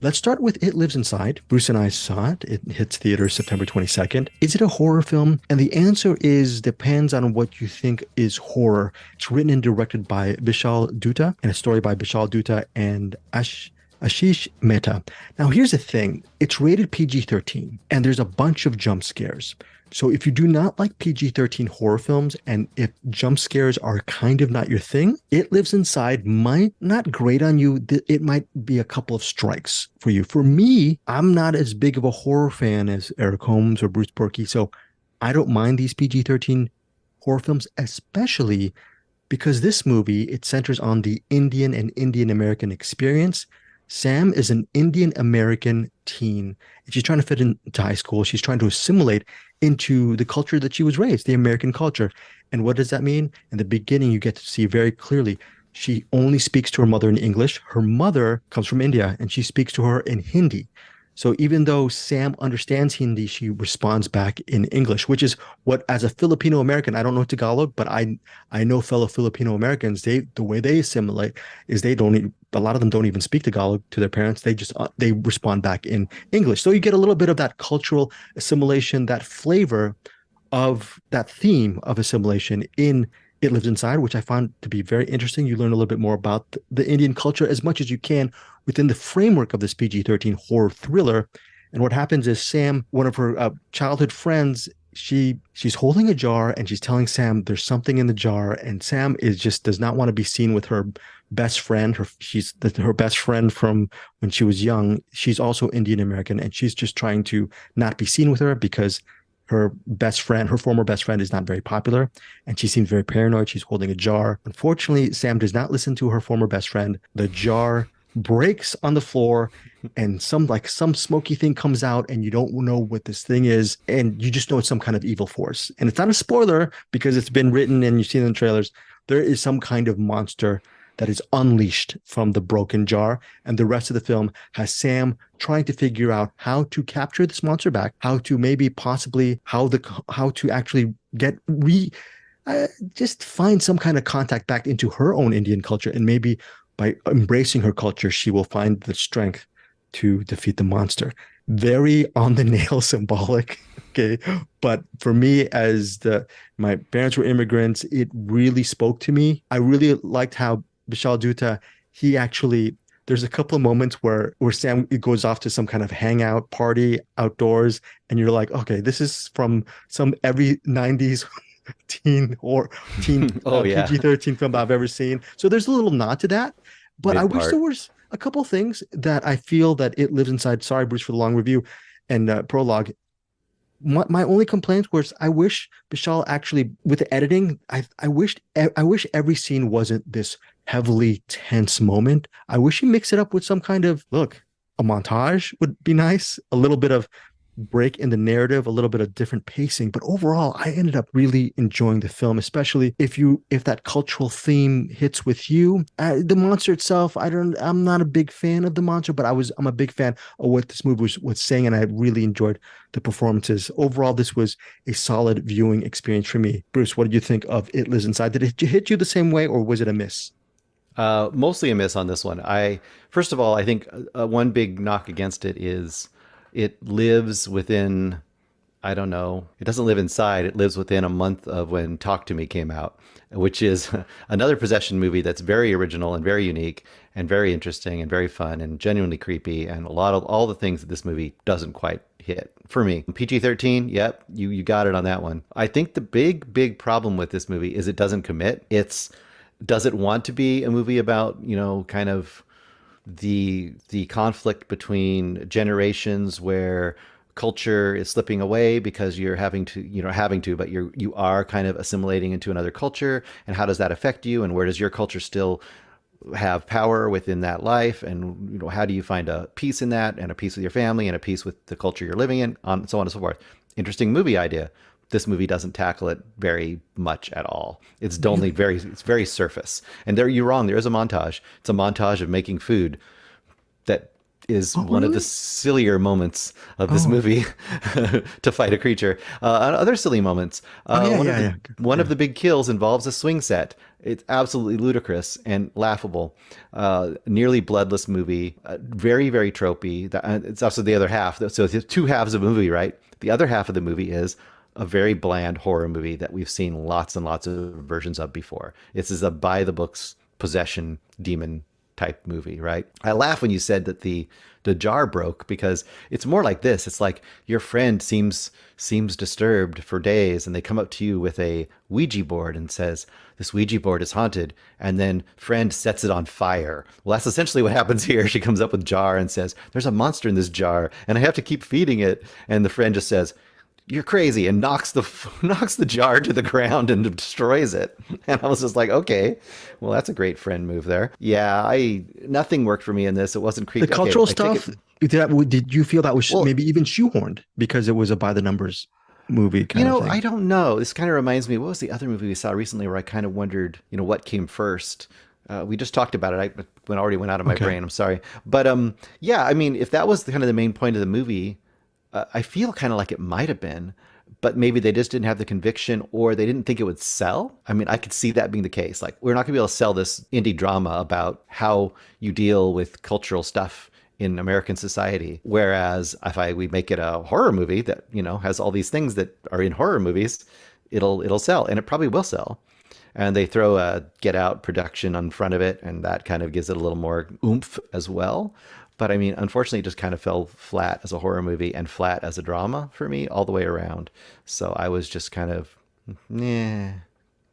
Let's start with It Lives Inside. Bruce and I saw it. It hits theaters September 22nd. Is it a horror film? And the answer is depends on what you think is horror. It's written and directed by Vishal Dutta and a story by Vishal Dutta and Ashish Mehta. Now, here's the thing. It's rated PG-13 and there's a bunch of jump scares. So if you do not like PG-13 horror films and if jump scares are kind of not your thing, It Lives Inside might not grate on you. It might be a couple of strikes for you. For me, I'm not as big of a horror fan as Eric Holmes or Bruce Purkey, so I don't mind these PG-13 horror films, especially because this movie, it centers on the Indian and Indian American experience. Sam is an Indian American teen, and she's trying to fit into high school. She's trying to assimilate into the culture that she was raised, the American culture. And what does that mean? In the beginning, you get to see very clearly she only speaks to her mother in English. Her mother comes from India, and she speaks to her in Hindi. So even though Sam understands Hindi, she responds back in English, which is what, as a Filipino American, I don't know Tagalog, but I know fellow Filipino Americans, the way they assimilate is a lot of them don't even speak Tagalog to their parents. They respond back in English. So you get a little bit of that cultural assimilation, that flavor of that theme of assimilation in It Lives Inside, which I found to be very interesting. You learn a little bit more about the Indian culture as much as you can within the framework of this PG-13 horror thriller. And what happens is Sam, one of her childhood friends, she's holding a jar and she's telling Sam there's something in the jar, and Sam is just does not want to be seen with her best friend. Her best friend from when she was young. She's also Indian American, and she's just trying to not be seen with her because her former best friend is not very popular, and she seems very paranoid. She's holding a jar. Unfortunately, Sam does not listen to her former best friend. The jar breaks on the floor and some smoky thing comes out, and you don't know what this thing is, and you just know it's some kind of evil force. And it's not a spoiler because it's been written and you've seen it in the trailers. There is some kind of monster that is unleashed from the broken jar, and the rest of the film has Sam trying to figure out how to capture this monster back, how to maybe possibly how to actually get just find some kind of contact back into her own Indian culture, and maybe by embracing her culture, she will find the strength to defeat the monster. Very on the nail symbolic. Okay. But for me, my parents were immigrants, it really spoke to me. I really liked how Vishal Dutta, there's a couple of moments where Sam goes off to some kind of hangout party outdoors, and you're like, okay, this is from some every 90s teen or teen Oh yeah, PG-13 film I've ever seen. So there's a little nod to that. But I mid wish there part. was a couple of things that I feel that It Lives Inside. Sorry, Bruce, for the long review and prologue. My only complaint was I wish Vishal actually, with the editing, I wish every scene wasn't this heavily tense moment. I wish he mixed it up with some kind of a montage would be nice, a little bit of break in the narrative, a little bit of different pacing. But overall, I ended up really enjoying the film, especially if that cultural theme hits with you. The monster itself, I'm not a big fan of the monster, but I'm a big fan of what this movie was saying, and I really enjoyed the performances. Overall, this was a solid viewing experience for me. Bruce, what did you think of It Lives Inside? Did it hit you the same way, or was it a miss? Mostly a miss on this one. First of all, I think one big knock against it is it lives within, I don't know, it doesn't live inside. It lives within a month of when Talk to Me came out, which is another possession movie that's very original and very unique and very interesting and very fun and genuinely creepy, and a lot of all the things that this movie doesn't quite hit for me. PG-13, yep, you got it on that one. I think the big problem with this movie is it doesn't commit. Does it want to be a movie about, kind of the conflict between generations where culture is slipping away because you're but you are kind of assimilating into another culture, and how does that affect you, and where does your culture still have power within that life, and how do you find a peace in that, and a peace with your family, and a peace with the culture you're living in, on so on and so forth. Interesting movie idea. This movie doesn't tackle it very much at all. It's only Really? it's very surface. And there, you're wrong. There is a montage. It's a montage of making food that is Oh, one of the really? sillier moments of this Oh, movie to fight a creature. Other silly moments. oh yeah, One of yeah, the yeah, one of yeah. the big kills involves a swing set. It's absolutely ludicrous and laughable. Nearly bloodless movie, very, very tropey. It's also the other half. So it's two halves of a movie, right? The other half of the movie is a very bland horror movie that we've seen lots and lots of versions of before. This is a by the books possession demon type movie, right? I laugh when you said that the jar broke because it's more like this. It's like your friend seems disturbed for days and they come up to you with a Ouija board and says, this Ouija board is haunted, and then friend sets it on fire. Well, that's essentially what happens here. She comes up with jar and says, there's a monster in this jar and I have to keep feeding it. And the friend just says, you're crazy, and knocks the jar to the ground and destroys it. And I was just like, okay, well, that's a great friend move there. Yeah, I nothing worked for me in this. It wasn't creepy. The cultural Okay, stuff, did you feel that was well, maybe even shoehorned because it was a by the numbers movie kind of I thing? don't know. This kind of reminds me. What was the other movie we saw recently where I kind of wondered, what came first? We just talked about it. Already went out of my Okay. brain. I'm sorry, but yeah. I mean, if that was kind of the main point of the movie, I feel kind of like it might have been, but maybe they just didn't have the conviction or they didn't think it would sell. I mean, I could see that being the case. Like, we're not going to be able to sell this indie drama about how you deal with cultural stuff in American society. Whereas if we make it a horror movie that, has all these things that are in horror movies, it'll sell, and it probably will sell. And they throw a Get Out production on front of it, and that kind of gives it a little more oomph as well. But I mean, unfortunately, it just kind of fell flat as a horror movie and flat as a drama for me all the way around. So I was just kind of, yeah.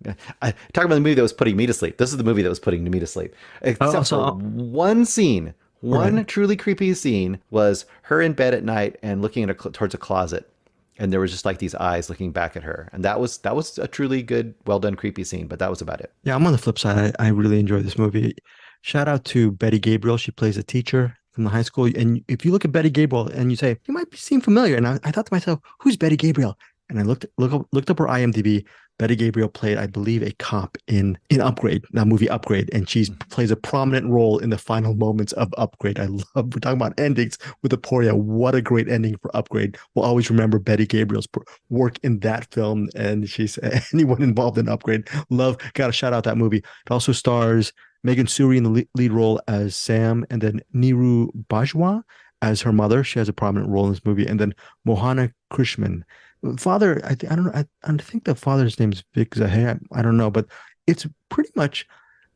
Talking about the movie that was putting me to sleep. This is the movie that was putting me to sleep, Oh, except so, for one scene. right. One truly creepy scene was her in bed at night and looking towards a closet, and there was just like these eyes looking back at her, and that was a truly good, well done, creepy scene. But that was about it. Yeah, I'm on the flip side. I really enjoy this movie. Shout out to Betty Gabriel. She plays a teacher from the high school. And if you look at Betty Gabriel and you say, you might seem familiar. And I thought to myself, who's Betty Gabriel? And I looked up her IMDb. Betty Gabriel played, I believe, a cop in Upgrade, that movie Upgrade, and she plays a prominent role in the final moments of Upgrade. We're talking about endings with Aporia. What a great ending for Upgrade. We'll always remember Betty Gabriel's work in that film, and she's anyone involved in Upgrade. Got to shout out that movie. It also stars Megan Suri in the lead role as Sam, and then Neeru Bajwa as her mother. She has a prominent role in this movie, and then Mohana Krishnan. Father, I don't know. I think the father's name is Vic Zahe. I don't know, but it's pretty much.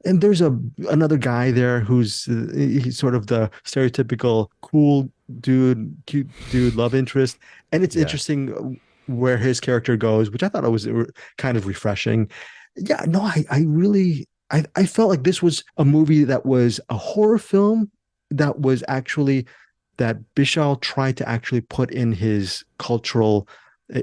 And there's another guy there who's he's sort of the stereotypical cool dude, cute dude, love interest, and it's Yeah. interesting where his character goes, which I thought it was kind of refreshing. Yeah, no, I really I felt like this was a movie that was a horror film that was actually that Bishal tried to actually put in his cultural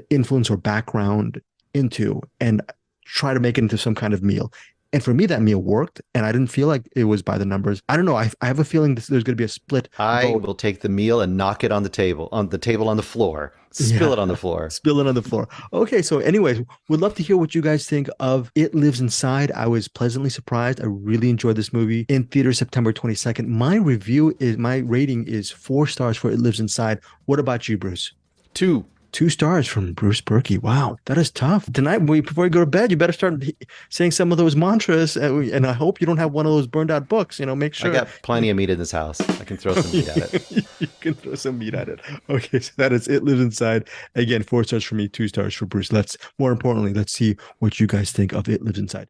influence or background into and try to make it into some kind of meal. And for me, that meal worked, and I didn't feel like it was by the numbers. I don't know. I have a feeling there's going to be a split I vote. will take the meal and knock it on the table, on the floor, spill Yeah, it on the floor. spill it on the floor. Okay, so anyways, would love to hear what you guys think of It Lives Inside. I was pleasantly surprised. I really enjoyed this movie in theater September 22nd. My rating is 4 stars for It Lives Inside. What about you, Bruce? Two. 2 stars from Bruce Berkey. Wow, that is tough. Tonight, before you go to bed, you better start saying some of those mantras. And I hope you don't have one of those burned out books. Make I sure got plenty of meat in this house. I can throw some meat at it. you can throw some meat at it. Okay, so that is It Lives Inside. Again, 4 stars for me, 2 stars for Bruce. More importantly, let's see what you guys think of It Lives Inside.